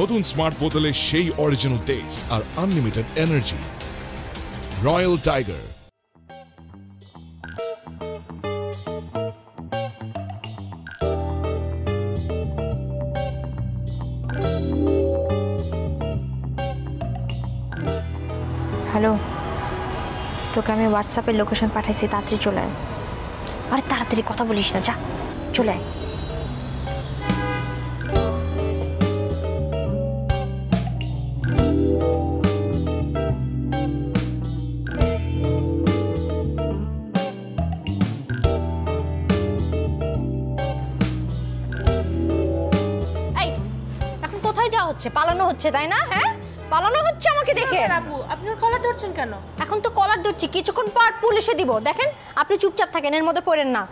নতুন স্মার্ট বোতলে সেই অরিজিনাল টেস্ট আর unlimited energy. Royal Tiger. Hello, তোকে আমি হোয়াটসঅ্যাপে লোকেশন পাঠাইছি, তাড়াতাড়ি চলে আয়। আরে তাড়াতাড়ি কথা বলিস না, যা চলে আয়। এখন কোথায় যাওয়া হচ্ছে? পালানো হচ্ছে তাই না? হ্যাঁ, পালানো হচ্ছে আমাকে দেখে। আপু, আপনি ওর কলার ধরছেন কেন? এখন তো কলার ধরছি, কিছুক্ষণ পর পুলিশে দিব। দেখেন, আপনি চুপচাপ থাকেন, এর মধ্যে পড়েন না।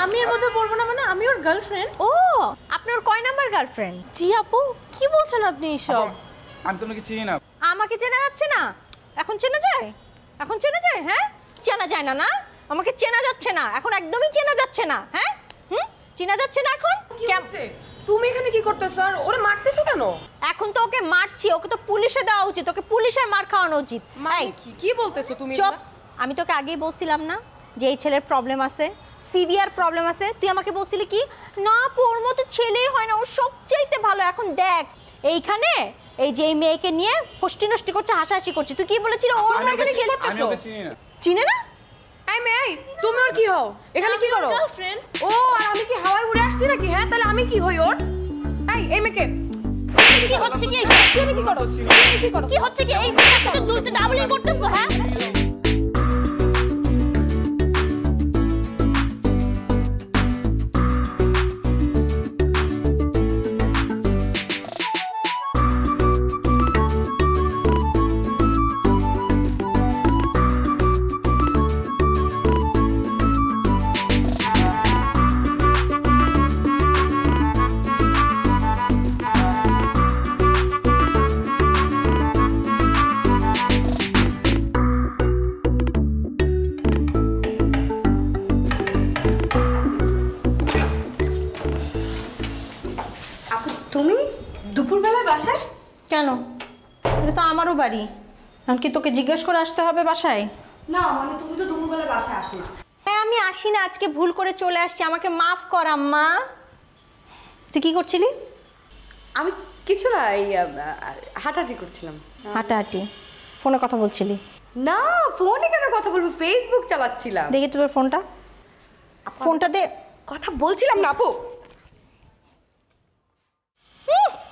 আমি এর মধ্যে পড়বো না মানে? আমি ওর গার্লফ্রেন্ড। ও, আপনি ওর কয় নাম্বার গার্লফ্রেন্ড? জি আপু, কি বলছেন আপনি এইসব? আমি তোমাকে চিনি না। আমাকে চেনা যাচ্ছে না? এখন চেনা যায়? এখন চেনা যায়? হ্যাঁ, চেনা যায় না না? আমাকে চেনা যাচ্ছে না এখন, একদমই চেনা যাচ্ছে না। হ্যাঁ, চেনা যাচ্ছে না এখন। তুমি এখানে কি করতেছো আর ওরে মারতেছো কেন? এখন তো ওকে মারছি, ওকে তো পুলিশে দেওয়া উচিত, ওকে পুলিশের মার খাওয়ানো উচিত। কি বলতেছো তুমি? চুপ, আমি তোকে আগেই বলছিলাম না যে এই ছেলের প্রবলেম আছে, সিভিয়ার প্রবলেম আছে? তুই আমাকে বলছিলি কি না ওর মতো ছেলেই হয় না, ও সবচাইতে ভালো। এখন দেখ এইখানে এই যে এই মেয়েকে নিয়ে ফষ্টি নষ্টি করছে, হাসাহাসি করছে। তুই কি বলেছিলি ওর মতো ছেলে? আমি ওকে চিনি না। চিনে না? এই মেয়ে, তুমি ওর কি হও? এখানে কি করো? গার্লফ্রেন্ড। ও, আর আমি কি হাওয়ায় উড়ে আসছি নাকি? হ্যাঁ, তাহলে আমি কি হই ওর? এই মেয়েকে কি হচ্ছে কি? তুমি কি করো? কি হচ্ছে কি? এই তো দুটো ডাবলই করতেছো। হ্যাঁ, তুমি দুপুরবেলা বাসায় কেন? এটা তো আমারও বাড়ি, এমনকি তোকে জিজ্ঞেস করে আসতে হবে বাসায়? না মানে তুমি তো দুপুরবেলা বাসায় আসো না। হ্যাঁ, আমি আসি না, আজকে ভুল করে চলে আসছি, আমাকে মাফ কর আম্মা। তুই কি করছিলি? আমি কিছু না, এই হাঁটাহাঁটি করছিলাম। হাঁটাহাঁটি? ফোনে কথা বলছিলি? না, ফোনে কেন কথা বলবো, ফেসবুক চালাচ্ছিলাম। দেখি তোর ফোনটা, ফোনটা দে। কথা বলছিলাম না আপু।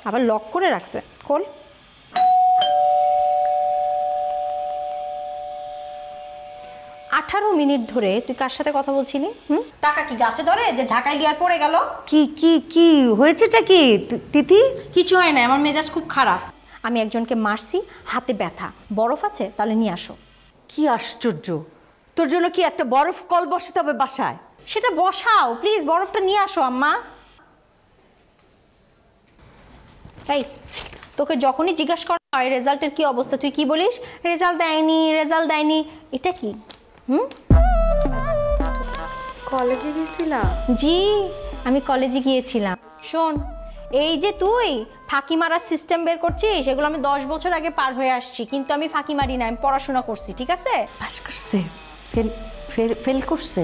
আবার লক করে রাখছে, খোল। আঠারো মিনিট ধরে তুই কার সাথে কথা বলছিলি? টাকা কি গাছে ধরে যে ঝাঁকাই লিয়ার পড়ে গেল? কি কি কি হয়েছেটা কি তিথি? কিছু হয় না, আমার মেজাজ খুব খারাপ। আমি একজনকে মারছি, হাতে ব্যথা। বরফ আছে? তাহলে নিয়ে আসো। কি আশ্চর্য, তোর জন্য কি একটা বরফ কল বসাতে হবে বাসায়? সেটা বসাও প্লিজ, বরফটা নিয়ে আসো আম্মা। তাই তোকে যখনই জিজ্ঞাসা করা হয় রেজাল্টের কি অবস্থা, তুই কি বলিস? রেজাল্ট দেয়নি, রেজাল্ট দেয়নি। এটা কি? কলেজে গেছিলাম? জি, আমি কলেজে গিয়েছিলাম। শোন, এই যে তুই ফাঁকি মারার সিস্টেম বের করছিস, এগুলো আমি 10 বছর আগে পার হয়ে আসছি, কিন্তু আমি ফাঁকি মারি না, আমি পড়াশোনা করছি, ঠিক আছে? পাস করছে? ফেল করছে?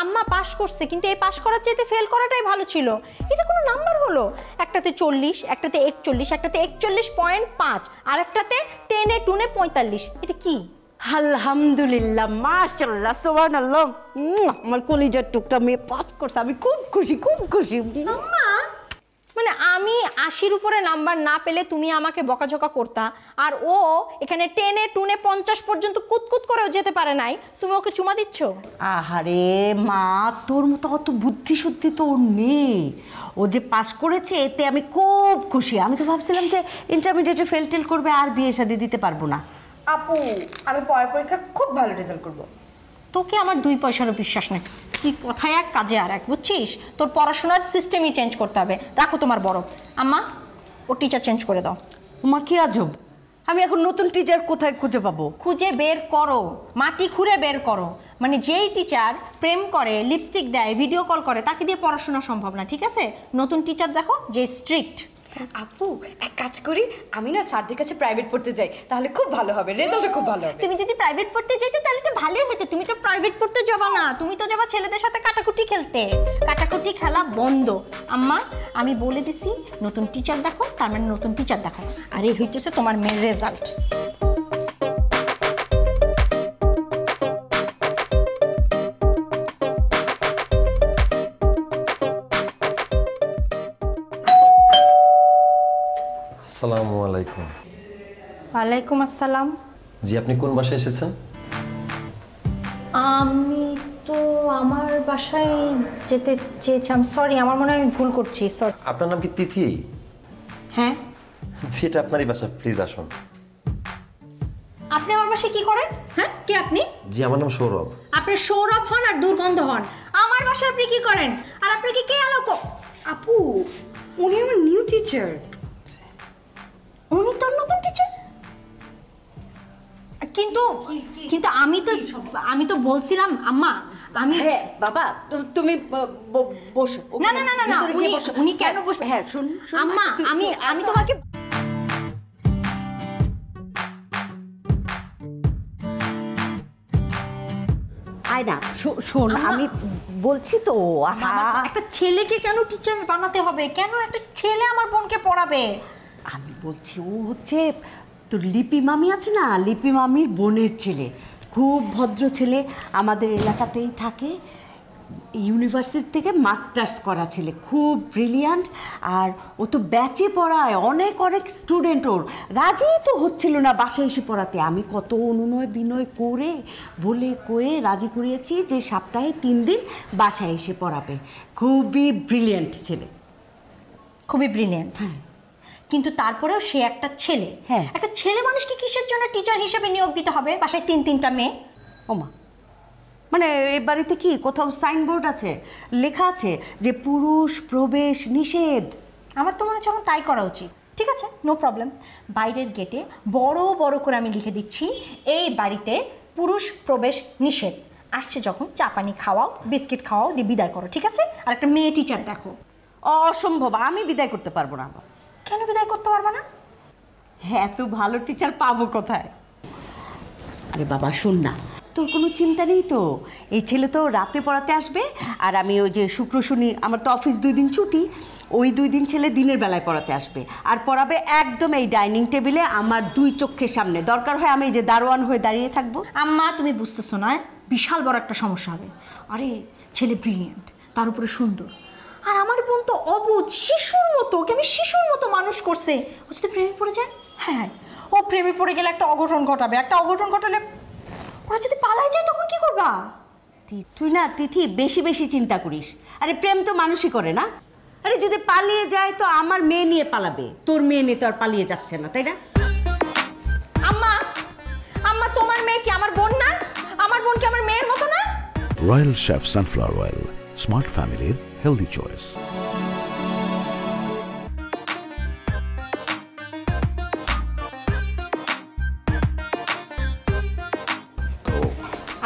আম্মা পাস করছে, কিন্তু এই পাস করার চাইতে ফেল করাটাই ভালো ছিল। এটা কোনো নাম্বার হলো? একটাতে 40, একটাতে 41, একটাতে 41.5, আর একটাতে 10-এ 2-এ 45। এটা কি? আলহামদুলিল্লাহ, মাশাআল্লাহ, সুবহানাল্লাহ। আমার কলিজার টুকরা মেয়ে পাস করছে, আমি খুব খুশি, খুব খুশি। আম্মা, মানে আমি 80-র উপরে নাম্বার না পেলে তুমি আমাকে বকাঝকা করতা, আর ও এখানে 10-এ 2-এ 50 পর্যন্ত কুতকুত করেও যেতে পারে নাই, তুমি ওকে চুমা দিচ্ছ? আহারে মা, তোর মতো অত বুদ্ধি শুদ্ধি তো ওর নেই। ও যে পাস করেছে এতে আমি খুব খুশি। আমি তো ভাবছিলাম যে ইন্টারমিডিয়েটে ফেল টেল করবে আর বিয়ে শাদী দিতে পারবো না। আপু, আমি পরের পরীক্ষা খুব ভালো রেজাল্ট করব। তোকে আমার 2 পয়সারও বিশ্বাস নেই। তুই কথায় এক কাজে আর এক, বুঝছিস? তোর পড়াশোনার সিস্টেমই চেঞ্জ করতে হবে। রাখো তোমার বড় আম্মা, ও টিচার চেঞ্জ করে দাও। মা কি আজব, আমি এখন নতুন টিচার কোথায় খুঁজে পাবো? খুঁজে বের করো, মাটি খুঁড়ে বের করো। মানে যেই টিচার প্রেম করে, লিপস্টিক দেয়, ভিডিও কল করে, তাকে দিয়ে পড়াশোনা সম্ভব না, ঠিক আছে? নতুন টিচার দেখো যে স্ট্রিক্ট। আপু এক কাজ করি, আমি না স্যারদের কাছে প্রাইভেট পড়তে যাই, তাহলে খুব ভালো হবে, রেজাল্টও খুব ভালো হবে। তুমি যদি প্রাইভেট পড়তে যেতে তাহলে তো ভালোই হতো। তুমি তো প্রাইভেট পড়তে যাবা না, তুমি তো যাবা ছেলেদের সাথে কাটাকুটি খেলতে। কাটাকুটি খেলা বন্ধ। আম্মা আমি বলে দিছি নতুন টিচার দেখো, তার মানে নতুন টিচার দেখো। আর এই হইতেছে তোমার মেয়ের রেজাল্ট। আসসালামু আলাইকুম। ওয়ালাইকুম আসসালাম। জি, আপনি কোন বাসায় এসেছেন? আমি তো আমার বাসায় যেতে চেয়েছিলাম। সরি, আমার মনে হয় আমি ভুল করছি। সরি। আপনার নাম কি তিথি? হ্যাঁ। জি, এটা আপনারই বাসা, প্লিজ আসুন। আপনি আমার বাসায় কি করেন? হ্যাঁ, কে আপনি? জি, আমার নাম সৌরভ। আপনি সৌরভ হন আর দুর্গন্ধ হন। আমার বাসায় আপনি কি করেন? আর আপনাকে কে আলোক? আপু উনি আমার নিউ টিচার। উনি তোর নতুন টিচার? কিন্তু কিন্তু আমি তো বলছিলাম আম্মা, আমি হ্যাঁ বাবা, তুমি বসো। না না না না না, উনি কেন বসবে? হ্যাঁ শুন আম্মা, আমি তোমাকে আয় না, শোন আমি বলছি তো। একটা ছেলেকে কেন টিচার বানাতে হবে? কেন একটা ছেলে আমার বোনকে পড়াবে? আমি বলছি ও হচ্ছে তোর লিপি মামি আছে না, লিপি মামির বোনের ছেলে। খুব ভদ্র ছেলে, আমাদের এলাকাতেই থাকে। ইউনিভার্সিটি থেকে মাস্টার্স করা ছেলে, খুব ব্রিলিয়ান্ট। আর ও তো ব্যাচে পড়ায়, অনেক অনেক স্টুডেন্ট। ওর রাজি তো হচ্ছিল না বাসায় এসে পড়াতে। আমি কত অনুনয় বিনয় করে বলে কয়ে রাজি করিয়েছি যে সপ্তাহে 3 দিন বাসায় এসে পড়াবে। খুবই ব্রিলিয়ান্ট ছেলে, খুবই ব্রিলিয়েন্ট। কিন্তু তারপরেও সে একটা ছেলে। হ্যাঁ। একটা ছেলে মানুষকে কিসের জন্য টিচার হিসেবে নিয়োগ দিতে হবে? বাসায় 3-3টা মেয়ে। ওমা, মানে এই বাড়িতে কি কোথাও সাইনবোর্ড আছে, লেখা আছে যে পুরুষ প্রবেশ নিষেধ? আমার তো মনে হচ্ছে এখন তাই করা উচিত। ঠিক আছে, নো প্রবলেম। বাইরের গেটে বড় বড় করে আমি লিখে দিচ্ছি, এই বাড়িতে পুরুষ প্রবেশ নিষেধ। আসছে যখন চা পানি খাওয়াও, বিস্কিট খাওয়াও, দিয়ে বিদায় করো। ঠিক আছে? আর একটা মেয়ে টিচার দেখো। অসম্ভব, আমি বিদায় করতে পারবো না। কেন বিদায় করতে পারবো না? হ্যাঁ, এত ভালো টিচার পাবো কোথায়? আরে বাবা শোন না, তোর কোনো চিন্তা নেই তো। এই ছেলে তো রাতে পড়াতে আসবে, আর আমি ওই যে শুক্র শনি আমার তো অফিস 2 দিন ছুটি, ওই 2 দিন ছেলে দিনের বেলায় পড়াতে আসবে। আর পড়াবে একদম এই ডাইনিং টেবিলে, আমার 2 চোখের সামনে। দরকার হয় আমি এই যে দারোয়ান হয়ে দাঁড়িয়ে থাকবো। আম্মা তুমি বুঝতেছো না, বিশাল বড় একটা সমস্যা হবে। আরে ছেলে ব্রিলিয়েন্ট, তার উপরে সুন্দর। আর আমার বোন তো অবুঝ, শিশুর মতো। ওকে আমি শিশুর মতো মানুষ করছে। ও যদি প্রেমে পড়ে যায়, হ্যাঁ, ও প্রেমে পড়ে গেলে একটা অঘটন ঘটাবে। একটা অঘটন ঘটালে ওরা যদি পালায় যায় তখন কি করবা? তুই না তিথি বেশি বেশি চিন্তা করিস। আরে প্রেম তো মানুষই করে না। আরে যদি পালিয়ে যায় তো আমার মেয়ে নিয়ে পালাবে, তোর মেয়ে নিয়ে তো আর পালিয়ে যাচ্ছে না, তাই না? আম্মা, আম্মা তোমার মেয়ে কি আমার বোন না? আমার বোন কি আমার মেয়ের মতো না? Royal chef sunflower oil, smart ফ্যামিলির হেলদি চয়েস।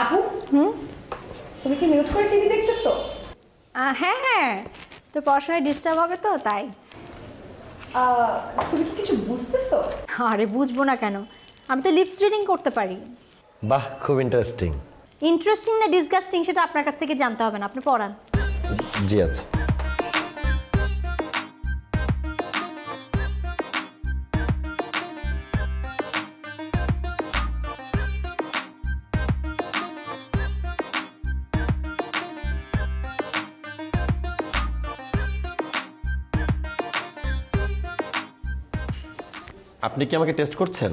আপু তুমি কি মিউট করে টিভি দেখতেছো? হ্যাঁ হ্যাঁ, তো পড়াশোনায় ডিস্টার্ব হবে তো তাই। তুমি কি কিছু বুঝতেছো? আরে বুঝবো না কেন, আমি তো লিপস রিডিং করতে পারি। বাহ, খুব ইন্টারেস্টিং। ইন্টারেস্টিং না ডিসগাস্টিং সেটা আপনার কাছ থেকে জানতে হবে না, আপনি পড়ান। জি আচ্ছা। আপনি কি আমাকে টেস্ট করছেন?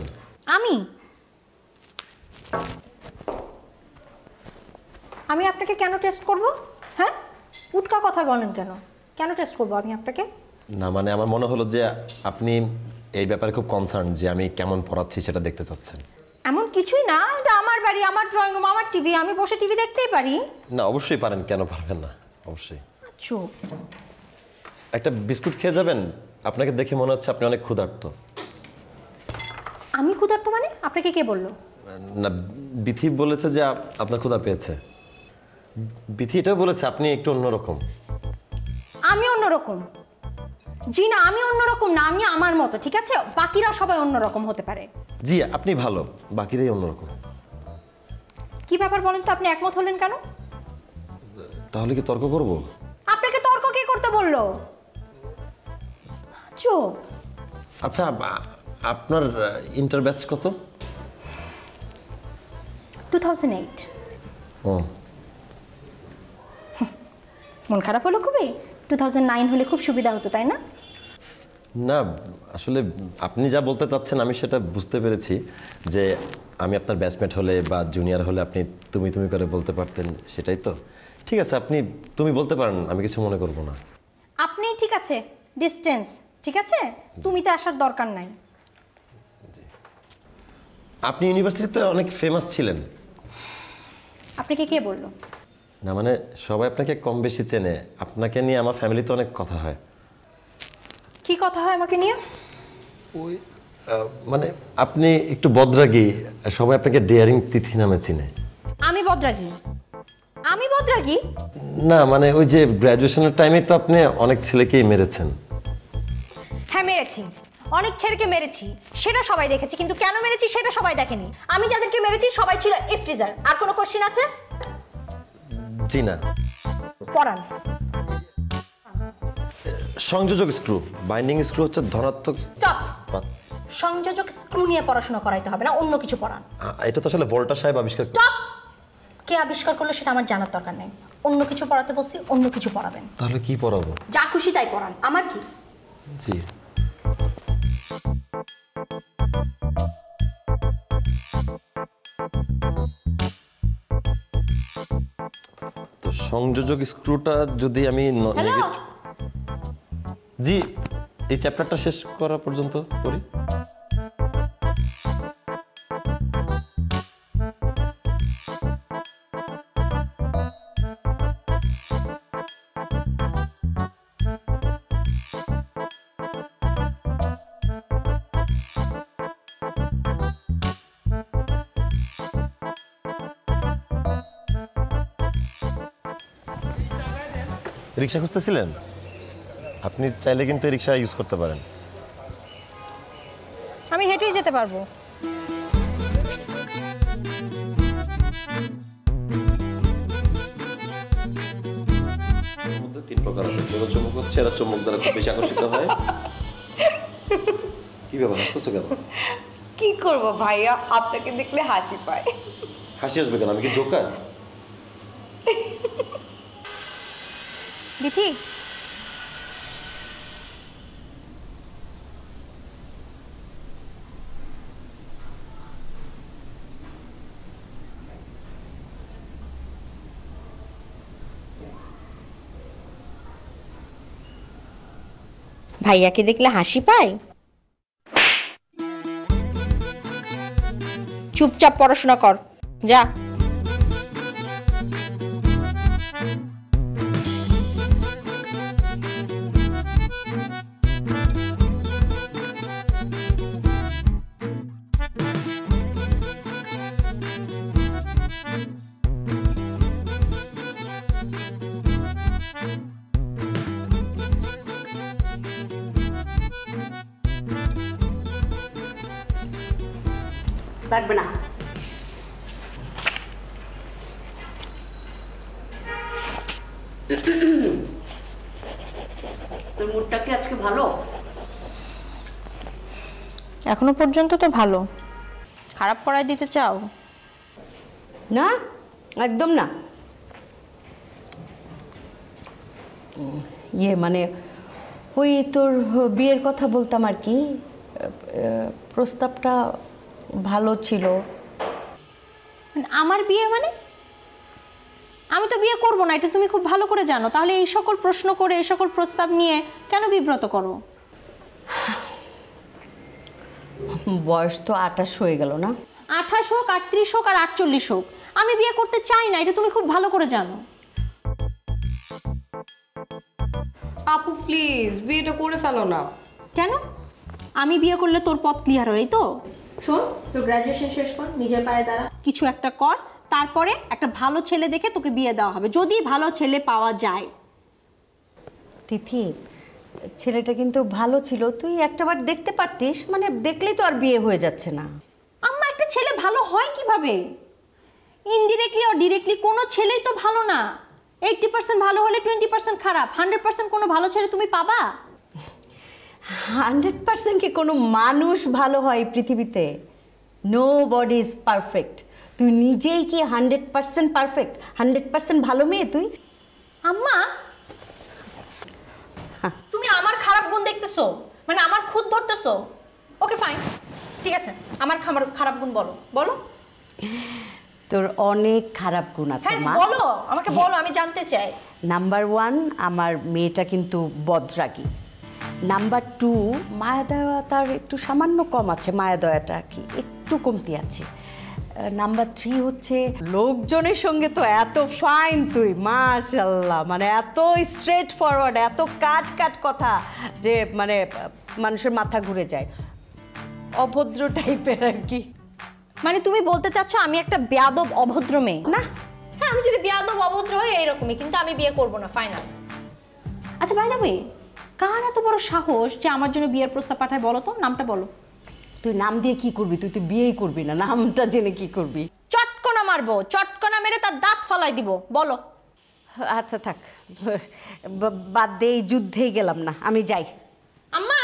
আমি আপনাকে কেন টেস্ট করব? হ্যাঁ, উটকা কথা বলেন কেন? কেন টেস্ট করব আমি আপনাকে? না মানে আমার মনে হলো যে আপনি এই ব্যাপারে খুব কনসার্ন, যে আমি কেমন পড়াচ্ছি সেটা দেখতে চাচ্ছেন। এমন কিছুই না, এটা আমার বাড়ি, আমার ড্রয়িং রুম, আমার টিভি, আমি বসে টিভি দেখতেই পারি। না অবশ্যই পারেন, কেন পারবেন না? অবশ্যই। আচ্ছা, একটা বিস্কুট খেয়ে যাবেন? আপনাকে দেখে মনে হচ্ছে আপনি অনেক ক্ষুধার্ত। আমি ক্ষুধার্ত মানে? আপনাকে কে বললো? না, বিথি বলেছে যে আপনার ক্ষুধা পেয়েছে। বিথি এটাও বলেছে আপনি একটু অন্যরকম। আমি অন্যরকম? জি না, আমি অন্যরকম না, আমি আমার মতো, ঠিক আছে? বাকিরা সবাই অন্যরকম হতে পারে। জি আপনি ভালো, বাকিরাই অন্যরকম। কি ব্যাপার বলেন তো, আপনি একমত হলেন কেন? তাহলে কি তর্ক করব? আপনাকে তর্ক কে করতে বললো? চুপ। আচ্ছা আপনার ইন্টার ব্যাচ কত? 2008। ও মন খারাপ হলো খুবই? 2009 হলে খুব সুবিধা হতো, তাই না? না আসলে আপনি যা বলতে চাচ্ছেন আমি সেটা বুঝতে পেরেছি, যে আমি আপনার ব্যাচমেট হলে বা জুনিয়র হলে আপনি তুমি তুমি করে বলতে পারতেন, সেটাই তো। ঠিক আছে, আপনি তুমি বলতে পারেন, আমি কিছু মনে করব না। আপনি ঠিক আছে, ডিস্টেন্স ঠিক আছে, তুমিতে আসার দরকার নাই। আপনি ইউনিভার্সিটিতে অনেক ফেমাস ছিলেন। আপনাকে কে বললো? না মানে সবাই আপনাকে কম বেশি চেনে, আপনাকে নিয়ে আমার ফ্যামিলিতে অনেক কথা হয়। কি কথা হয় আমাকে নিয়ে? ওই মানে আপনি একটু বদরাগী, সবাই আপনাকে ডেয়ারিং তিথি নামে চিনে। আমি বদরাগী? আমি বদরাগী? না মানে ওই যে গ্র্যাজুয়েশনের টাইমে তো আপনি অনেক ছেলেকেই মেরেছেন। হ্যাঁ মেরেছি, অনেক ছেলেকে মেরেছি, সেটা সবাই দেখেছি, কিন্তু কেন মেরেছি সেটা সবাই দেখেনি। আমি যাদেরকে মেরেছি সবাই ছিল ইফটিজার। আর কোনো কোশ্চেন আছে? জি না। পড়ান। সংযোজক স্ক্রু, বাইন্ডিং স্ক্রু হচ্ছে ধনাত্মক। স্টপ। সংযোজক স্ক্রু নিয়ে পড়াশোনা করাইতে হবে না, অন্য কিছু পড়ান। এটা তো আসলে ভোল্টা সাহেব আবিষ্কার। স্টপ। কে আবিষ্কার করলো সেটা আমার জানার দরকার নেই। অন্য কিছু পড়াতে বলছি, অন্য কিছু পড়াবেন। তাহলে কি পড়াবো? যা খুশি তাই পড়ান, আমার কি? জি। তো সংযোজক স্ক্রুটা যদি আমি জি এই চ্যাপ্টারটা শেষ করা পর্যন্ত করি। রিক্সা খুঁজতেছিলেন? আপনি চাইলে কিন্তু রিক্সা ইউজ করতে পারেন। আমি হেঁটেই যেতে পারবো। তিন প্রকার আছে, চমক হচ্ছে এরা চমক দ্বারা খুব বেশি আকর্ষিত হয়। কি ব্যাপার, হাসতেছো কেন? কি করব ভাইয়া, আপনাকে দেখলে হাসি পায়। হাসি আসবে কেন, আমি কি জোকার? বিথি, ভাইয়াকে দেখলে হাসি পায়? চুপচাপ পড়াশোনা কর, যা। লাগবে না। তোর মুডটা কি আজকে ভালো? এখনো পর্যন্ত তো ভালো। খারাপ করাই দিতে চাও? না একদম না। ইয়ে মানে ওই তোর বিয়ের কথা বলতাম আর কি, প্রস্তাবটা ভালো ছিল। আমার বিয়ে মানে? আমি তো বিয়ে করব না, এটা তুমি খুব ভালো করে জানো। তাহলে এই সকল প্রশ্ন করে এই সকল প্রস্তাব নিয়ে কেন বিব্রত করো? বয়স তো 28 হয়ে গেল না? 28 হোক, 38 হোক, আর 48 হোক, আমি বিয়ে করতে চাই না, এটা তুমি খুব ভালো করে জানো। আপু প্লিজ বিয়েটা করে ফেলো না। কেন? আমি বিয়ে করলে তোর পথ ক্লিয়ার হয় তো? শোন, তোর গ্র্যাজুয়েশন শেষ কর, নিজের পায়ে দাঁড়া, কিছু একটা কর, তারপরে একটা ভালো ছেলে দেখে তোকে বিয়ে দেওয়া হবে, যদি ভালো ছেলে পাওয়া যায়। তিথি ছেলেটা কিন্তু ভালো ছিল, তুই একটাবার দেখতে পারতিস, মানে দেখলেই তো আর বিয়ে হয়ে যাচ্ছে না। আম্মা একটা ছেলে ভালো হয় কিভাবে? ইনডিরেক্টলি আর ডিরেক্টলি কোনো ছেলেই তো ভালো না। 80% ভালো হলে 20% খারাপ, 100% কোনো ভালো ছেলে তুমি পাবা? 100% কি কোনো মানুষ ভালো হয় পৃথিবীতে? Nobody is perfect. তুই নিজেই কি 100% পারফেক্ট, 100% ভালো মেয়ে তুই? আম্মা তুমি আমার খারাপ গুণ দেখতেছো, মানে আমার খুদ ধরতেছো? ওকে ফাইন, ঠিক আছে, আমার খারাপ গুণ বলো বলো। তোর অনেক খারাপ গুণ আছে হ্যাঁ মা। বলো, আমাকে বলো, আমি জানতে চাই। নাম্বার 1, আমার মেয়েটা কিন্তু বদরাগী। নাম্বার 2, মায়া দয়া তার একটু সামান্য কম আছে, মায়া দয়াটা আর কি একটু কমতি আছে। নাম্বার 3 হচ্ছে লোকজনের সঙ্গে তো এত ফাইন তুই, মাশাআল্লাহ, মানে এত স্ট্রেট ফরওয়ার্ড, এত কাট কথা যে মানে মানুষের মাথা ঘুরে যায়, অভদ্র টাইপের আর কি। মানে তুমি বলতে চাচ্ছ আমি একটা বেয়াদব অভদ্র মেয়ে? না, হ্যাঁ আমি যদি বেয়াদব অভদ্র হই এইরকমই, কিন্তু আমি বিয়ে করব না, ফাইনাল। আচ্ছা বাই দ্য ওয়ে, কার এত বড় সাহস যে আমার জন্য বিয়ের প্রস্তাব পাঠায় বলো তো? নামটা বলো। তুই নাম দিয়ে কি করবি? তুই তো বিয়েই করবি না, নামটা জেনে কি করবি? চটকনা মারবো, চটকনা মেরে তার দাঁত ফালাই দিব, বলো। আচ্ছা থাক, বাদ দে, এই যুদ্ধেই গেলাম না, আমি যাই। আম্মা,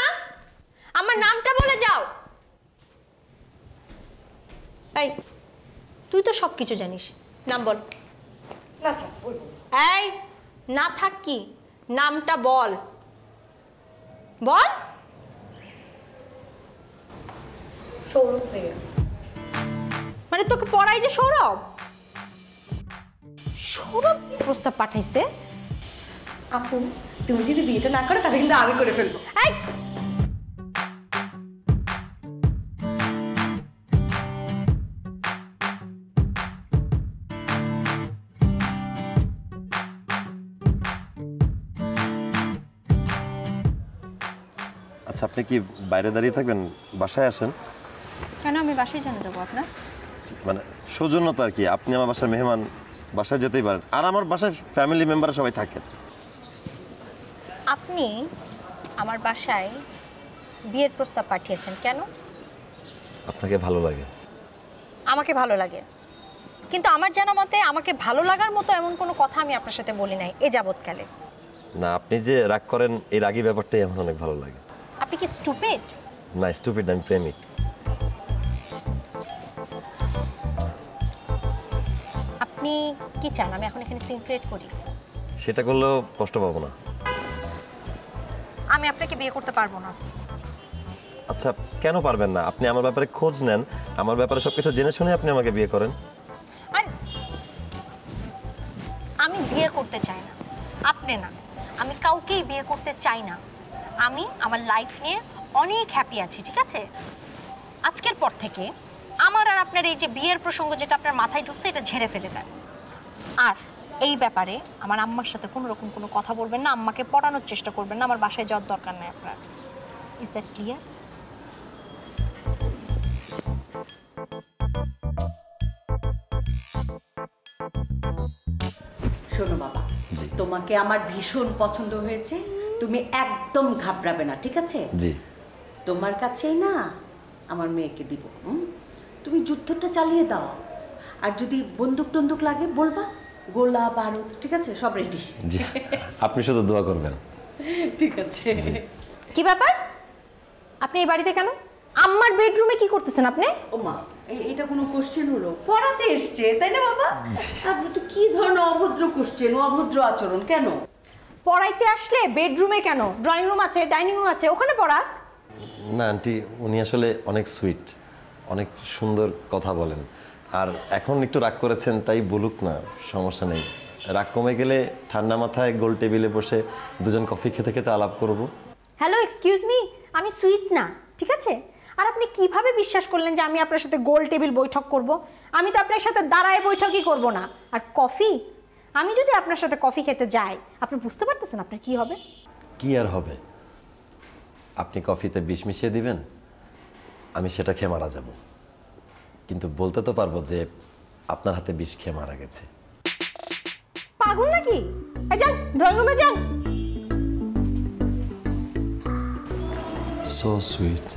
আমার নামটা বলে যাও। এই তুই তো সব কিছু জানিস, নাম বল। না থাক, বলবো। এই না থাক কি, নামটা বল বল। সৌরভ ভাইয়া। মানে তোকে পড়াই যে সৌরভ? সৌরভ প্রস্তাব পাঠাইছে? আপু তুমি যদি বিয়েটা না করো তাহলে কিন্তু আমি করে ফেলবো। এই আচ্ছা, আপনি কি বাইরে দাঁড়িয়ে থাকবেন? বাসায় আসেন। কেন আমি বাসায় জানা যাবো আপনার? মানে সৌজন্যতা আর কি, আপনি আমার বাসার মেহমান, বাসায় যেতেই পারেন। আর আমার বাসায় ফ্যামিলি মেম্বাররা সবাই থাকেন। আপনি আমার বাসায় বিয়ের প্রস্তাব পাঠিয়েছেন কেন? আপনাকে ভালো লাগে। আমাকে ভালো লাগে, কিন্তু আমার জানা মতে আমাকে ভালো লাগার মতো এমন কোনো কথা আমি আপনার সাথে বলি নাই এ যাবৎকালে। না, আপনি যে রাগ করেন এই রাগী ব্যাপারটাই আমার অনেক ভালো লাগে। আপনি কি স্টুপিড? না, স্টুপিড, আমি প্রেমিক। আপনি কি চান আমি এখন এখানে সিন ক্রিয়েট করি? সেটা করলেও কষ্ট পাবো না। আমি আপনাকে বিয়ে করতে পারবো না। আচ্ছা, কেন পারবেন না? আপনি আমার ব্যাপারে খোঁজ নেন, আমার ব্যাপারে সবকিছু জেনে শুনে আপনি আমাকে বিয়ে করেন। আমি বিয়ে করতে চাই না, আপনি না, আমি কাউকেই বিয়ে করতে চাই না। আমি আমার লাইফ নিয়ে অনেক হ্যাপি আছি, ঠিক আছে? আজকের পর থেকে আমার আর আপনার এই যে বিয়ের প্রসঙ্গ যেটা আপনার মাথায় ঢুকছে এটা ঝেড়ে ফেলে দেন। আর এই ব্যাপারে আমার আম্মার সাথে কোনো রকম কোনো কথা বলবেন না, আম্মাকে পড়ানোর চেষ্টা করবেন না, আমার বাসায় যাওয়ার দরকার নেই আপনার। Is that clear? শোনো বাবা, তোমাকে আমার ভীষণ পছন্দ হয়েছে, তুমি একদম ঘাবড়াবে না, ঠিক আছে? জি। তোমার কাছেই না আমার মেয়েকে দিব, তুমি যুদ্ধটা চালিয়ে দাও। আর যদি বন্দুক টন্দুক লাগে বলবা, গোলা বারুদ, ঠিক আছে, সব রেডি। জি, আপনি শুধু দোয়া করবেন। ঠিক আছে। কি ব্যাপার, আপনি এই বাড়িতে কেন? আম্মার বেডরুমে কি করতেছেন আপনি? ও মা, এটা কোনো কোশ্চেন হলো? পড়াতে এসছে তাই না বাবা? আপনি তো কি ধরনের অভদ্র কোশ্চেন, অভদ্র আচরণ কেন? পড়াইতে আসলে বেডরুমে কেন? ড্রয়িং রুম আছে, ডাইনিং রুম আছে, ওখানে পড়াক। না আন্টি, উনি আসলে অনেক সুইট, অনেক সুন্দর কথা বলেন। আর এখন একটু রাগ করেছেন তাই বলুক না, সমস্যা নেই। রাগ কমে গেলে ঠান্ডা মাথায় গোল টেবিলে বসে দুজন কফি খেতে খেতে আলাপ করব। হ্যালো, এক্সকিউজ মি, আমি সুইট না, ঠিক আছে? আর আপনি কিভাবে বিশ্বাস করলেন যে আমি আপনার সাথে গোল টেবিল বৈঠক করব? আমি তো আপনার সাথে দাঁড়ায় বৈঠকই করব না। আর কফি, আমি যদি আপনার সাথে কফি খেতে যাই, আপনি বুঝতে পারতেছেন আপনার কি হবে? কি আর হবে? আপনি কফিতে বিষ মিশিয়ে দিবেন, আমি সেটা খেয়ে মারা যাব। কিন্তু বলতে তো পারবো যে আপনার হাতে বিষ খেয়ে মারা গেছে। পাগল নাকি? এই যান, ড্রয়িং রুমে যান। So sweet.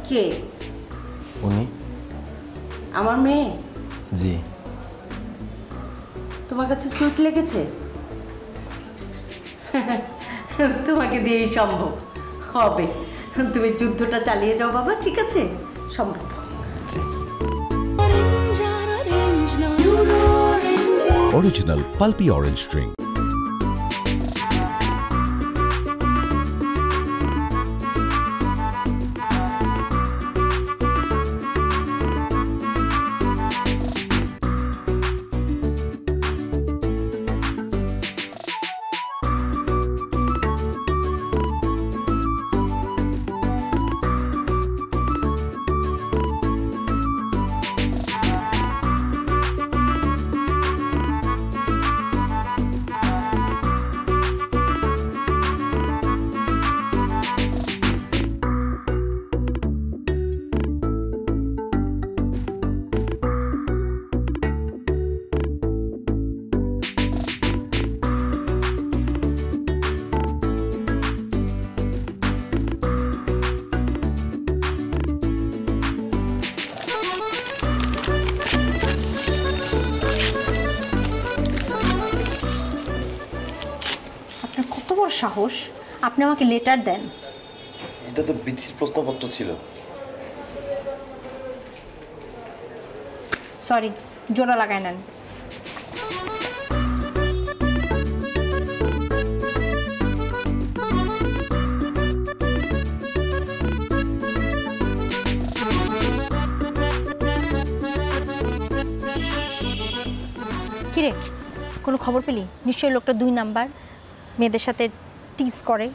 কে? উনি? আমার মেয়ে? জি। তোমার কাছে সুইট লেগেছে? তোমাকে দিয়েই সম্ভব হবে। তুমি যুদ্ধটা চালিয়ে যাও বাবা, ঠিক আছে? সম্ভব। জি। Original pulpy orange drink. সাহস, আপনি আমাকে লেটার দেন? এটা তো বিথির প্রশ্নপত্র ছিল। সরি, জোড়া লাগায় নেন। কিরে, কোনো খবর পেলি? নিশ্চয়ই লোকটা 2 নাম্বার, মেয়েদের সাথে টিজ করে,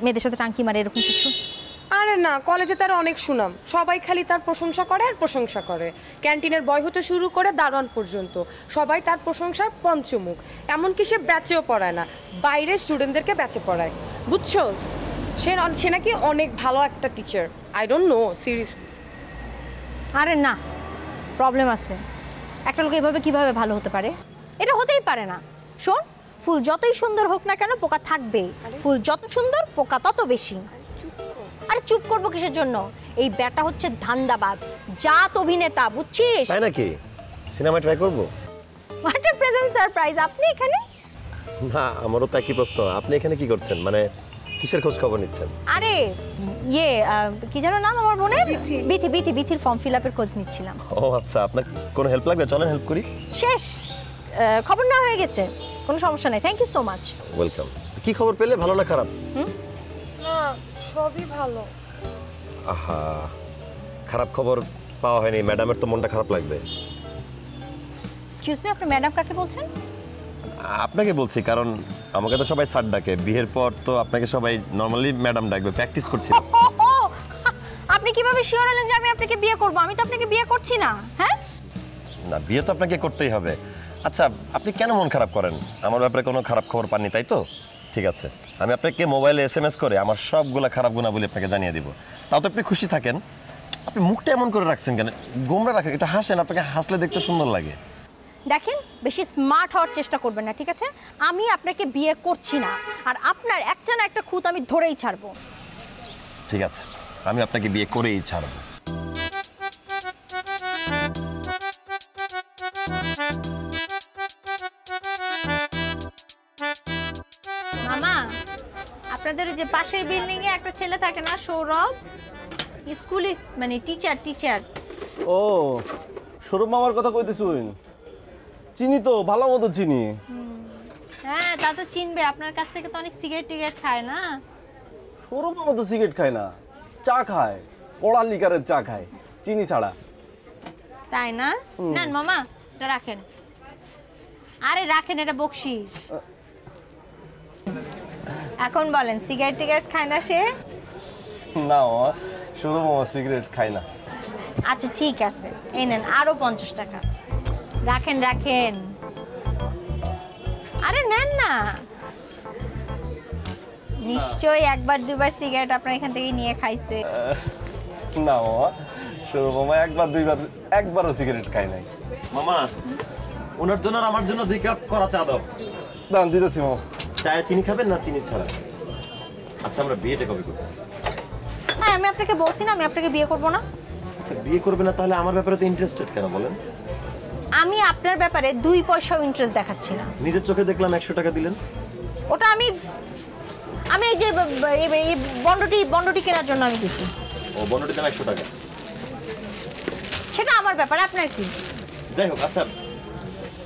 মেয়েদের সাথে টাঙ্কি মারে, এরকম কিছু? আরে না, কলেজে তার অনেক সুনাম, সবাই খালি তার প্রশংসা করে আর প্রশংসা করে। ক্যান্টিনের বয় হতে শুরু করে দারোয়ান পর্যন্ত সবাই তার প্রশংসায় পঞ্চমুখ। এমনকি সে ব্যাচেও পড়ায় না, বাইরে স্টুডেন্টদেরকে ব্যাচে পড়ায়, বুঝছোস? সে নাকি অনেক ভালো একটা teacher. I don't know, seriously. আরে না, প্রবলেম আছে। একটা লোক এভাবে কিভাবে ভালো হতে পারে? এটা হতেই পারে না। শোন, ফুল যতই সুন্দর হোক না কেন, পোকা থাকবেই। ফুল যত সুন্দর, পোকা তত বেশি। আরে চুপ করবো কিসের জন্য? এই ব্যাটা হচ্ছে ধান্দাবাজ, জাত অভিনেতা, বুঝছিস? তাই নাকি? সিনেমা ট্রাই করব? What a present surprise! আপনি এখানে? না, আমারও তো একই প্রশ্ন। আপনি এখানে কি করছেন? মানে কিসের খোঁজ খবর নিচ্ছেন? আরে কি যেন নাম আমার বোনের? বিথির ফর্ম ফিল আপের খোঁজ নিচ্ছিলাম। ও আচ্ছা, আপনার কোনো হেল্প লাগবে? চলেন হেল্প করি। শেষ, খবর না হয়ে গেছে, কোনো সমস্যা নাই। Thank you so much. Welcome. কি খবর পেলে, ভালো না খারাপ? না, সবই ভালো। আহা, খারাপ খবর পাওয়া হয়নি, ম্যাডামের তো মনটা খারাপ লাগবে। এক্সকিউজ মি, আপনি ম্যাডাম কাকে বলছেন? আপনাকে বলছি, কারণ আমাকে তো সবাই স্যার ডাকে। বিয়ের পর তো আপনাকে সবাই নরমালি ম্যাডাম ডাকবে, প্র্যাকটিস করছি। আপনি কিভাবে শিওর হলেন যে আমি আপনাকে বিয়ে করব? আমি তো আপনাকে বিয়ে করছি না। হ্যাঁ না, বিয়ে তো আপনাকে করতেই হবে। আচ্ছা, আপনি কেন মন খারাপ করেন? আমার ব্যাপারে কোনো খারাপ খবর পাননি, তাই তো? ঠিক আছে, আমি আপনাকে মোবাইলে SMS করে আমার সবগুলা খারাপ গুণাবলী আপনাকে জানিয়ে দিব। তাও তো আপনি খুশি থাকেন। আপনি মুখটা এমন করে রাখছেন কেন? গোমরা রাখেন, এটা হাসেন, আপনাকে হাসলে দেখতে সুন্দর লাগে। দেখেন, বেশি স্মার্ট হওয়ার চেষ্টা করবেন না, ঠিক আছে? আমি আপনাকে বিয়ে করছি না, আর আপনার একটা না একটা খুঁত আমি ধরেই ছাড়বো। ঠিক আছে, আমি আপনাকে বিয়ে করেই ছাড়বো। মামা, আপনাদের যে পাশের বিল্ডিং এ একটা ছেলে থাকে না, সৌরভ, স্কুলে মানে টিচার। ও, সৌরভ মামার কথা কইতেছুন? চিনি তো, ভালো মতো চিনি। হ্যাঁ, তা তো চিনবে, আপনার কাছ থেকে তো অনেক সিগারেট খায় না? সৌরভ মামা তো সিগারেট খায় না, চা খায়, কড়া লিকারের চা খায়, চিনি ছাড়া। তাই না? নেন মামা, এটা রাখেন। আরে রাখেন, এটা বকশিস। এখন বলেন, সিগারেট খায় না সে? না, সৌরভ মামা সিগারেট খায় না। আচ্ছা ঠিক আছে, এই নেন আরো 50 টাকা। রাখেন। আরে নেন না, নিশ্চয়ই একবার দুবার সিগারেট আপনার এখান থেকে নিয়ে খাইছে। না মামা, সৌরভ মামা একবার দুইবার, একবারও সিগারেট খায় নাই। মামা, ওনার জন্য আর আমার জন্য 2 কাপ করা চা দাও। দাম দিতেছি মামা। চায়ে চিনি খাবেন না চিনি ছাড়া? আচ্ছা আমরা বিয়েটা কবে করতেছি? হ্যাঁ আমি আপনাকে বলছি না আমি আপনাকে বিয়ে করব না। আচ্ছা বিয়ে করবে না তাহলে আমার ব্যাপারে তো ইন্টারেস্টেড কেন বলেন? আমি আপনার ব্যাপারে 2 পয়সাও ইন্টারেস্ট দেখাচ্ছি না। নিজের চোখে দেখলাম 100 টাকা দিলেন। ওটা আমি এই যে এই বন্ডটি কেনার জন্য আমি দিছি। ও বন্ডটির দাম 100 টাকা। সেটা আমার ব্যাপারে, আপনার কি? যাই হোক, আচ্ছা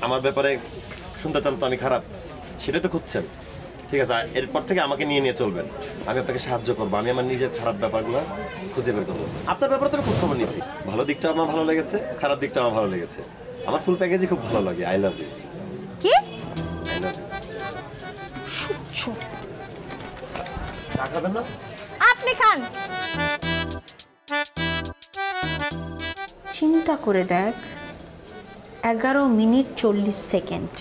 আমার ব্যাপারে শুনতে চান তো আমি খারাপ, সেটাই তো খুঁজছেন। ঠিক আছে, এরপর থেকে আমাকে নিয়ে নিয়ে চলবেন। আমি আপনাকে সাহায্য করবো, আমি আমার নিজের খারাপ ব্যাপারগুলো খুঁজে বের করবো। আপনার ব্যাপারে তো আমি খোঁজ খবর নিয়েছি, ভালো দিকটা আমার ভালো লেগেছে, খারাপ দিকটা আমার ভালো লেগেছে। আমার ফুল প্যাকেজই খুব ভালো লাগে। I love you. কি? I love you. চা খাবেন না? আপনি খান। চিন্তা করে দেখ, 11 মিনিট 40 সেকেন্ড।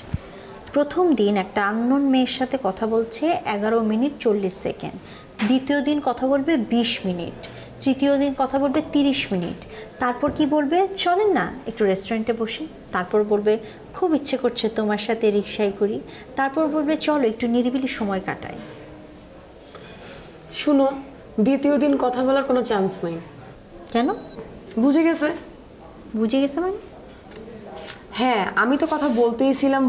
প্রথম দিন একটা আননোন মেয়ের সাথে কথা বলছে 11 মিনিট 40 সেকেন্ড। দ্বিতীয় দিন কথা বলবে 20 মিনিট। তৃতীয় দিন কথা বলবে 30 মিনিট। তারপর কি বলবে, চলেন না একটু রেস্টুরেন্টে বসি। তারপর বলবে খুব ইচ্ছে করছে তোমার সাথে রিকশায় করি। তারপর বলবে চলো একটু নিরিবিলি সময় কাটাই। শুনো, দ্বিতীয় দিন কথা বলার কোনো চান্স নেই। কেন? বুঝে গেছে? বুঝে গেছে মানে? হ্যাঁ, আমি তো কথা বলতেইছিলাম,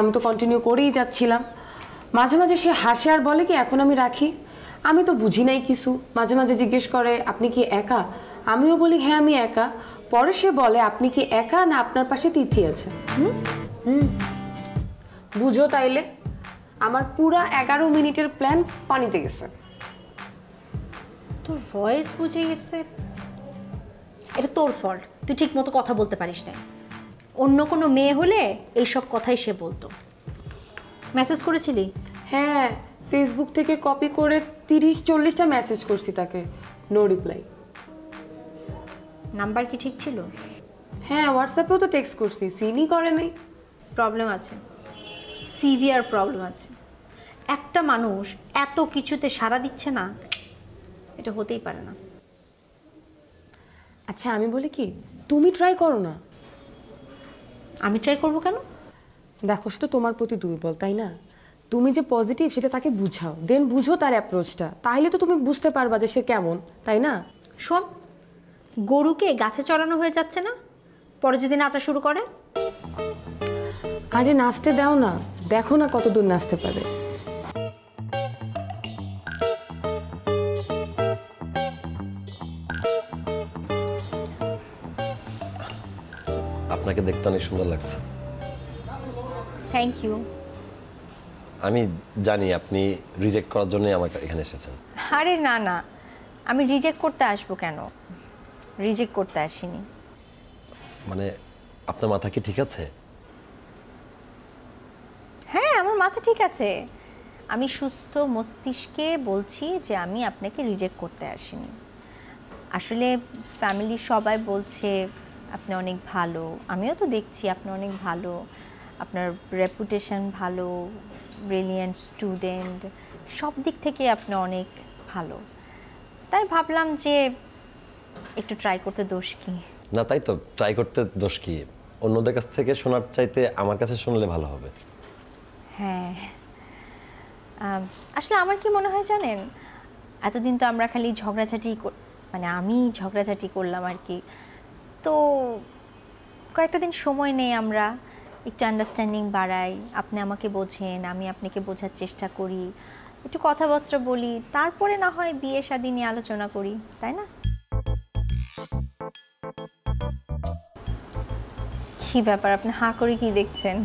আমি তো কন্টিনিউ করেই যাচ্ছিলাম। মাঝে মাঝে সে হাসে আর বলে কি এখন আমি রাখি। আমি তো বুঝি নাই কিছু। মাঝে মাঝে জিজ্ঞেস করে আপনি কি একা? আমিও বলি হ্যাঁ আমি একা। পরে সে বলে আপনি কি একা না আপনার পাশে তিথি আছে? বুঝো তাইলে আমার পুরা 11 মিনিটের প্ল্যান পানিতে গেছে। তোর ভয়েস বুঝে গেছে, এটা তোর ফল্ট। তুই ঠিক মতো কথা বলতে পারিস না। অন্য কোনো মেয়ে হলে এইসব কথাই সে বলতো। মেসেজ করেছিলি? হ্যাঁ, ফেসবুক থেকে কপি করে 30-40টা মেসেজ করছি তাকে, নো রিপ্লাই। নাম্বার কি ঠিক ছিল? হ্যাঁ, হোয়াটসঅ্যাপেও তো টেক্সট করছি, সিনই করে নাই। প্রবলেম আছে, সিভিয়ার প্রবলেম আছে। একটা মানুষ এত কিছুতে সাড়া দিচ্ছে না, এটা হতেই পারে না। আচ্ছা আমি বলি কি, তুমি ট্রাই করো না। আমি ট্রাই করবো কেন? দেখো সে তো তোমার প্রতি দুর্বল, তাই না? তুমি যে পজিটিভ সেটা তাকে বুঝাও, দেন বুঝো তার অ্যাপ্রোচটা, তাহলে তো তুমি বুঝতে পারবা যে সে কেমন, তাই না? শোন, গরুকে গাছে চড়ানো হয়ে যাচ্ছে না, পরে যদি নাচা শুরু করে? আরে নাচতে দাও না, দেখো না কত দূর নাচতে পারে। আপনাকে দেখতে অনেক সুন্দর লাগছে। Thank you. আমি জানি আপনি রিজেক্ট করার জন্যই আমার এখানে এসেছেন। আরে না না, আমি রিজেক্ট করতে আসবো কেন? রিজেক্ট করতে আসিনি। মানে আপনার মাথা কি ঠিক আছে? হ্যাঁ আমার মাথা ঠিক আছে। আমি সুস্থ মস্তিষ্কে বলছি যে আমি আপনাকে রিজেক্ট করতে আসিনি। আসলে ফ্যামিলি সবাই বলছে আপনি অনেক ভালো, আমিও তো দেখছি আপনি অনেক ভালো, আপনার রেপুটেশন ভালো, ব্রিলিয়েন্ট স্টুডেন্ট, সব দিক থেকে আপনি অনেক ভালো। তাই ভাবলাম যে একটু ট্রাই করতে দোষ কি? না তাই তো, ট্রাই করতে দোষ কি? অন্যদের কাছ থেকে শোনার চাইতে আমার কাছে শুনলে ভালো হবে। হ্যাঁ, আসলে আমার কি মনে হয় জানেন, এতদিন তো আমরা খালি ঝগড়াঝাটি, মানে আমি ঝগড়াঝাটি করলাম আর কি। তো কয়েকটা দিন সময় নেই, আমরা একটু আন্ডারস্ট্যান্ডিং বাড়াই, আপনি আমাকে বোঝেন, আমি আপনাকে বোঝার চেষ্টা করি, একটু কথাবার্তা বলি, তারপরে না হয় বিয়ে শাদী নিয়ে আলোচনা করি, তাই না? কি ব্যাপার, আপনি হাঁ করে কি দেখছেন?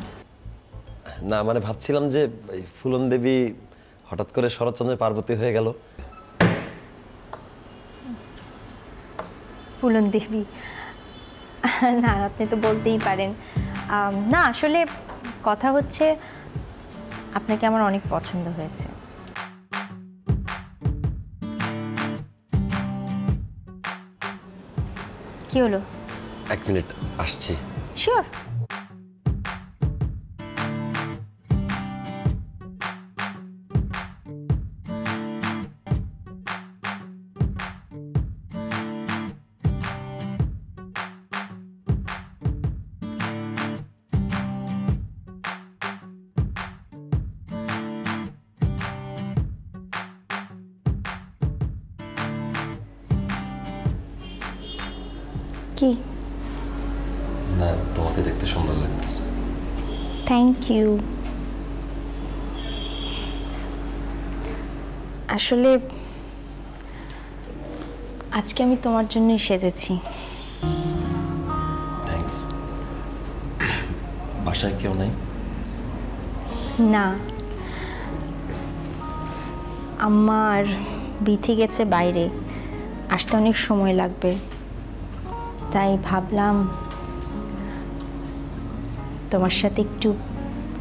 না মানে ভাবছিলাম যে ফুলন দেবী হঠাৎ করে শরৎচন্দ্রের পার্বতী হয়ে গেল। ফুলন দেবী? না আপনি তো বলতেই পারেন। না আসলে কথা হচ্ছে আপনাকে আমার অনেক পছন্দ হয়েছে। কি হলো? 1 মিনিট আসছি। শিওর। কি? না, তোমাকে দেখতে সুন্দর লাগতেছে। Thank you. আসলে আজকে আমি তোমার জন্যই সেজেছি। থ্যাঙ্কস। বাসায় কেউ নাই? না, আমার বিথি গেছে বাইরে, আসতে অনেক সময় লাগবে, তাই ভাবলাম তোমার সাথে একটু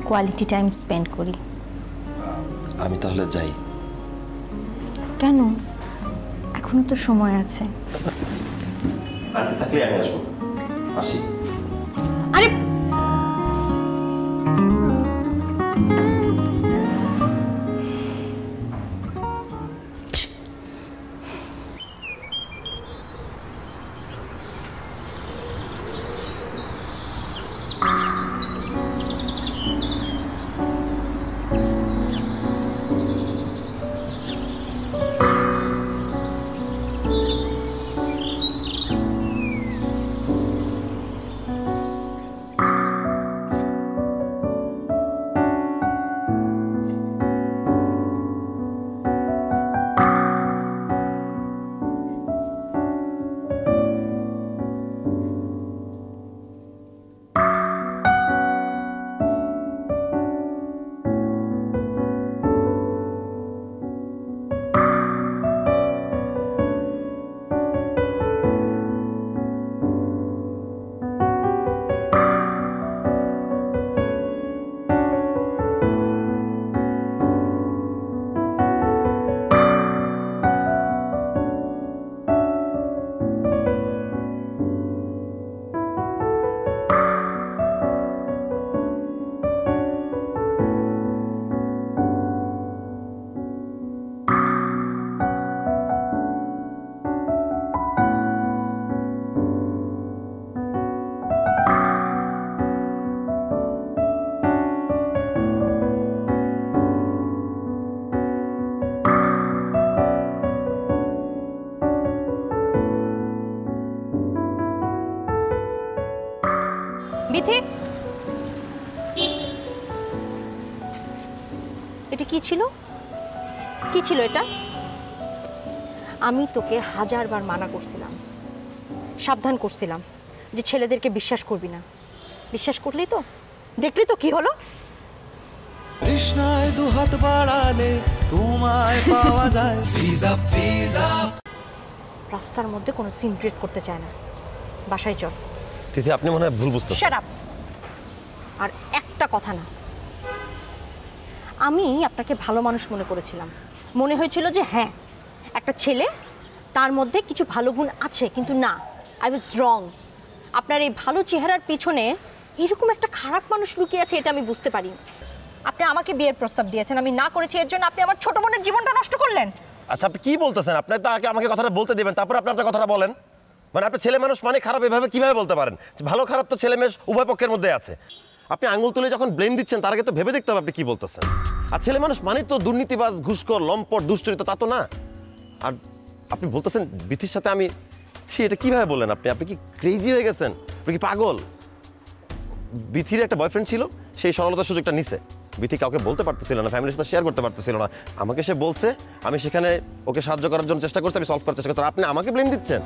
কোয়ালিটি টাইম স্পেন্ড করি। আমি তাহলে যাই। কেন? এখনো তো সময় আছে। আন্টি থাকলে আমি আসবো। আসি। আরে বিথি, এটা কি ছিল? কি ছিল এটা? আমি তোকে হাজারবার মানা করছিলাম, সাবধান করছিলাম যে ছেলেদেরকে বিশ্বাস করবি না। বিশ্বাস করলি তো? দেখলি তো কি হলো? কৃষ্ণায় দুহাত বাড়ালে তোমায় পাওয়া যায়। ভিজা ভিজা। রাস্তার মধ্যে কোনো সিন ক্রিয়েট করতে চায় না। বাসায় চল। তিথি, আপনি মনে হয় ভুল বুঝতেছেন। Shut up. আর একটা কথা না, আমি আপনাকে ভালো মানুষ মনে করেছিলাম। মনে হয়েছিল যে হ্যাঁ, একটা ছেলে, তার মধ্যে কিছু ভালো গুণ আছে, কিন্তু না, আই ওয়াজ রং। আপনার এই ভালো চেহারার পিছনে এরকম একটা খারাপ মানুষ লুকিয়ে আছে, এটা আমি বুঝতে পারি। আপনি আমাকে বিয়ের প্রস্তাব দিয়েছেন, আমি না করেছি, এর জন্য আপনি আমার ছোট বোনের জীবনটা নষ্ট করলেন। আচ্ছা, আপনি কি বলতেছেন? আপনি তো আগে আমাকে কথাটা বলতে দিবেন, তারপর আপনি আপনার কথাটা বলেন। মানে আপনি ছেলে মানুষ মানে খারাপ এভাবে কিভাবে বলতে পারেন? ভালো খারাপ তো ছেলে মেয়ে উভয় পক্ষের মধ্যে আছে। আপনি আঙুল তুলে যখন ব্লেম দিচ্ছেন, তার আগে তো ভেবে দেখতে হবে আপনি কি বলতেছেন। আর ছেলে মানুষ মানে তো দুর্নীতিবাজ, ঘুষখোর, লম্পট, দুশ্চরিত, তা তো না। আর আপনি বলতেছেন বিথির সাথে আমি, ছি, এটা কিভাবে বললেন আপনি? আপনি কি ক্রেজি হয়ে গেছেন? আপনি কি পাগল? বিথির একটা বয়ফ্রেন্ড ছিল, সেই সরলতার সুযোগটা নিছে। বিথি কাউকে বলতে পারতেছিল না, ফ্যামিলির সাথে শেয়ার করতে পারতেছিল না। আমাকে সে বলছে, আমি সেখানে ওকে সাহায্য করার জন্য চেষ্টা করছি, আমি সলভ করার চেষ্টা করছি। আপনি আমাকে ব্লেম দিচ্ছেন।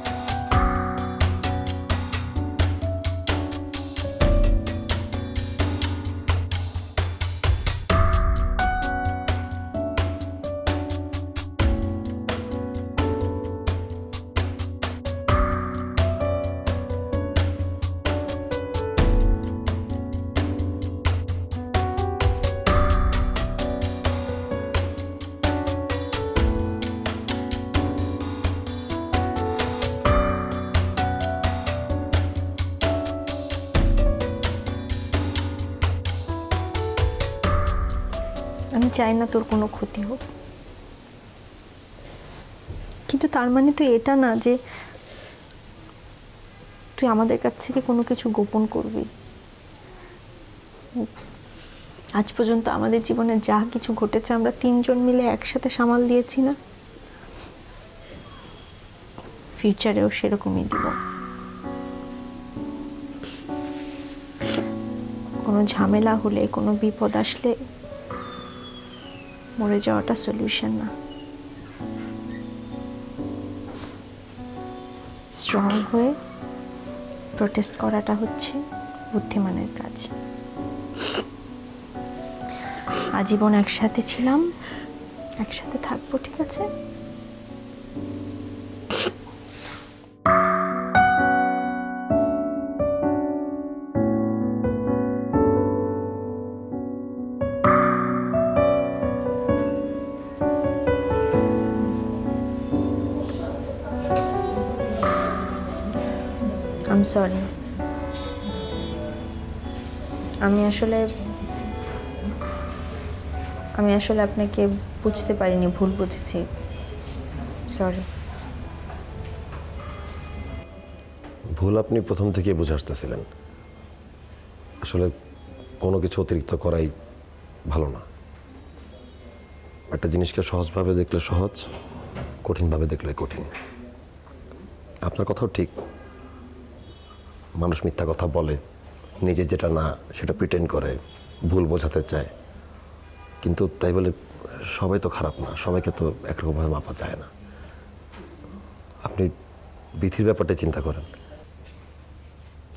আমি চাই না তোর কোনো ক্ষতি হোক, কিন্তু তার মানে তো এটা না যে তুই আমাদের কাছ থেকে কোনো কিছু গোপন করবি। আজ পর্যন্ত আমাদের জীবনে যা কিছু ঘটেছে আমরা তিনজন মিলে একসাথে সামাল দিয়েছি না? ফিউচারেও সেরকমই দিব। কোনো ঝামেলা হলে কোনো বিপদ আসলে মরে যাওয়াটা সলিউশন না। স্ট্রং হয়ে প্রোটেস্ট করাটা হচ্ছে বুদ্ধিমানের কাজ। আজীবন একসাথে ছিলাম, একসাথে থাকবো, ঠিক আছে? I'm sorry. আমি আসলে আপনাকে বুঝতে পারিনি, ভুল বুঝেছি, সরি। ভুল আপনি প্রথম থেকে বুঝে আসতেছিলেন। আসলে কোনো কিছু অতিরিক্ত করাই ভালো না। একটা জিনিসকে সহজভাবে দেখলে সহজ, কঠিনভাবে দেখলে কঠিন। আপনার কথাও ঠিক, মানুষ মিথ্যা কথা বলে, নিজে যেটা না সেটা প্রিটেন্ড করে, ভুল বোঝাতে চায়, কিন্তু তাই বলে সবাই তো খারাপ না, সবাইকে তো একরকমভাবে মাপা যায় না। আপনি বিধির ব্যাপারটা চিন্তা করেন।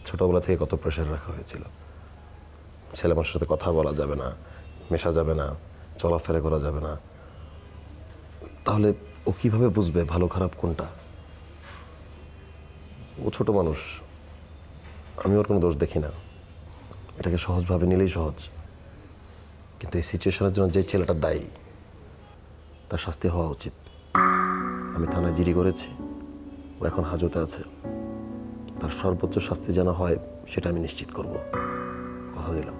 ছোটবেলা থেকে কত প্রেশার রাখা হয়েছিল, ছেলে মানুষের সাথে কথা বলা যাবে না, মেশা যাবে না, চলাফেরা করা যাবে না। তাহলে ও কিভাবে বুঝবে ভালো খারাপ কোনটা? ও ছোট মানুষ, আমি ওর কোনো দোষ দেখি না। এটাকে সহজভাবে নিলেই সহজ, কিন্তু এই সিচুয়েশনের জন্য যে ছেলেটা দায়ী তার শাস্তি হওয়া উচিত। আমি থানায় জিডি করেছি, ও এখন হাজতে আছে। তার সর্বোচ্চ শাস্তি যেন হয় সেটা আমি নিশ্চিত করব, কথা দিলাম।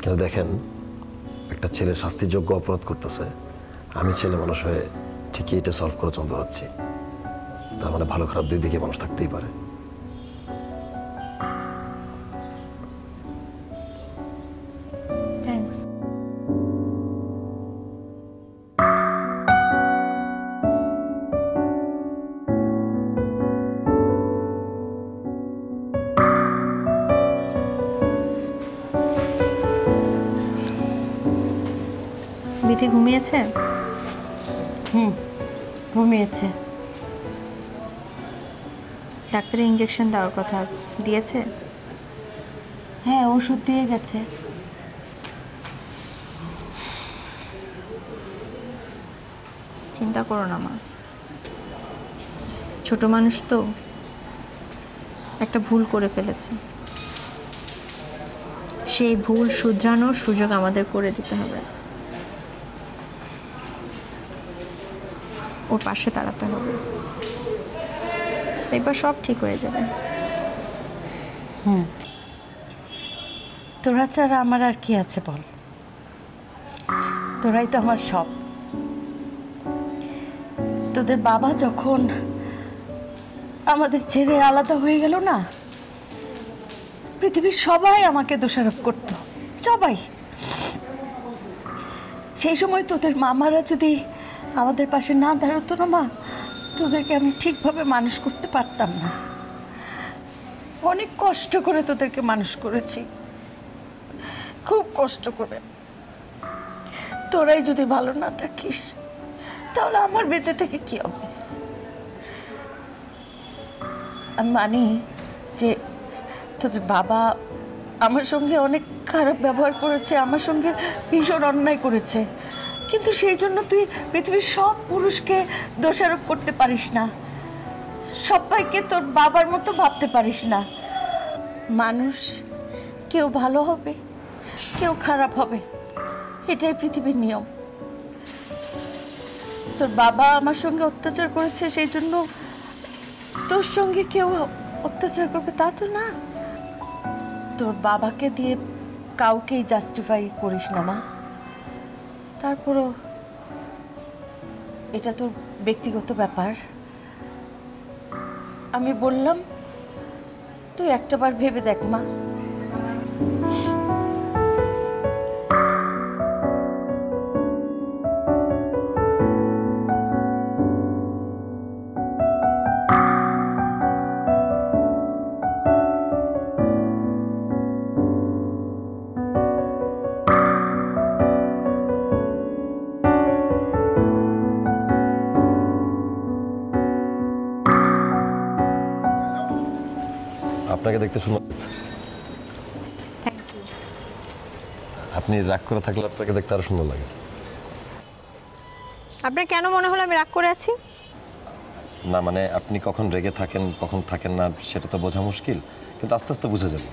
কিন্তু দেখেন, একটা ছেলে শাস্তিযোগ্য অপরাধ করতেছে, আমি ছেলে মানুষ হয়ে ঠিকই এটা সলভ করে চলতে যাচ্ছি। তার মানে ভালো খারাপ দুই দিকে মানুষ থাকতেই পারে। থ্যাঙ্কস। বিথি ঘুমিয়েছে? ঘুমিয়েছে। ডাক্তারের ইঞ্জেকশন দেওয়ার কথা দিয়েছে? হ্যাঁ, ওষুধ দিয়ে গেছে। চিন্তা করো না মা, ছোট মানুষ তো, একটা ভুল করে ফেলেছে, সেই ভুল শুধরানোর সুযোগ আমাদের করে দিতে হবে, ওর পাশে দাঁড়াতে হবে, এবার সব ঠিক হয়ে যাবে। তোরা ছাড়া আমার আর কি আছে বল? তোরাই তো আমার সব। তোদের বাবা যখন আমাদের ছেড়ে আলাদা হয়ে গেল না, পৃথিবীর সবাই আমাকে দোষারোপ করত, সবাই। সেই সময় তোদের মামারা যদি আমাদের পাশে না দাঁড়াতো না মা, তোদেরকে আমি ঠিকভাবে মানুষ করতে পারতাম না। অনেক কষ্ট করে তোদেরকে মানুষ করেছি, খুব কষ্ট করে। তোরাই যদি ভালো না থাকিস তাহলে আমার বেঁচে থেকে কি হবে? আমি মানি যে তোদের বাবা আমার সঙ্গে অনেক খারাপ ব্যবহার করেছে, আমার সঙ্গে ভীষণ অন্যায় করেছে, কিন্তু সেই জন্য তুই পৃথিবীর সব পুরুষকে দোষারোপ করতে পারিস না, সবাইকে তোর বাবার মতো ভাবতে পারিস না। মানুষ কেউ ভালো হবে, কেউ খারাপ হবে, এটাই পৃথিবীর নিয়ম। তোর বাবা আমার সঙ্গে অত্যাচার করেছে, সেই জন্য তোর সঙ্গে কেউ অত্যাচার করবে তা তো না। তোর বাবাকে দিয়ে কাউকেই জাস্টিফাই করিস না মা। তারপরও এটা তোর ব্যক্তিগত ব্যাপার। আমি বললাম তুই একটাবার ভেবে দেখ মা। আপনাকে দেখতে সুন্দর লাগছে। আপনি রাগ করে থাকলে আপনাকে দেখতে আরো সুন্দর লাগে। আপনার কেন মনে হলো আমি রাগ করে আছি? না মানে আপনি কখন রেগে থাকেন কখন থাকেন না সেটা তো বোঝা মুশকিল, কিন্তু আস্তে আস্তে বুঝে যাবে।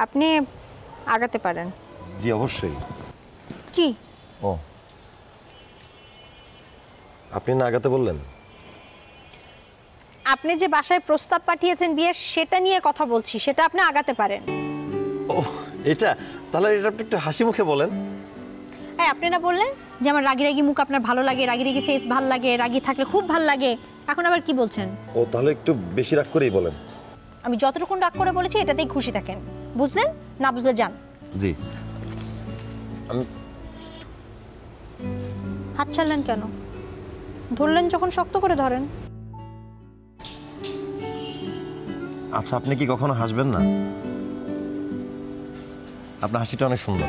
আপনি আগাতে পারেন। জি অবশ্যই। কি? ও আপনি না আগাতে বললেন? আপনি যে বাসায় প্রস্তাব পাঠিয়েছেন বিয়ের সেটা নিয়ে কথা বলছি, সেটা আপনি আগাতে পারেন। ও এটা, তাহলে এটা আপনি একটু হাসি মুখে বলেন। হ্যাঁ, আপনি না বললেন যে আমার রাগি রাগি মুখ আপনার ভালো লাগে, রাগি রাগি ফেস ভালো লাগে, রাগি থাকলে খুব ভালো লাগে, এখন আবার কি বলছেন? ও তাহলে একটু বেশি রাগ করেই বলেন। আমি যতটুকুন রাগ করে বলেছি এটাতেই খুশি থাকেন, বুঝলেন? না বুঝলে যান। জি। আমি হাত ছাড়লেন কেন? ধরলেন যখন শক্ত করে ধরেন। আচ্ছা আপনি কি কখনো হাসবেন না? আপনার হাসিটা অনেক সুন্দর।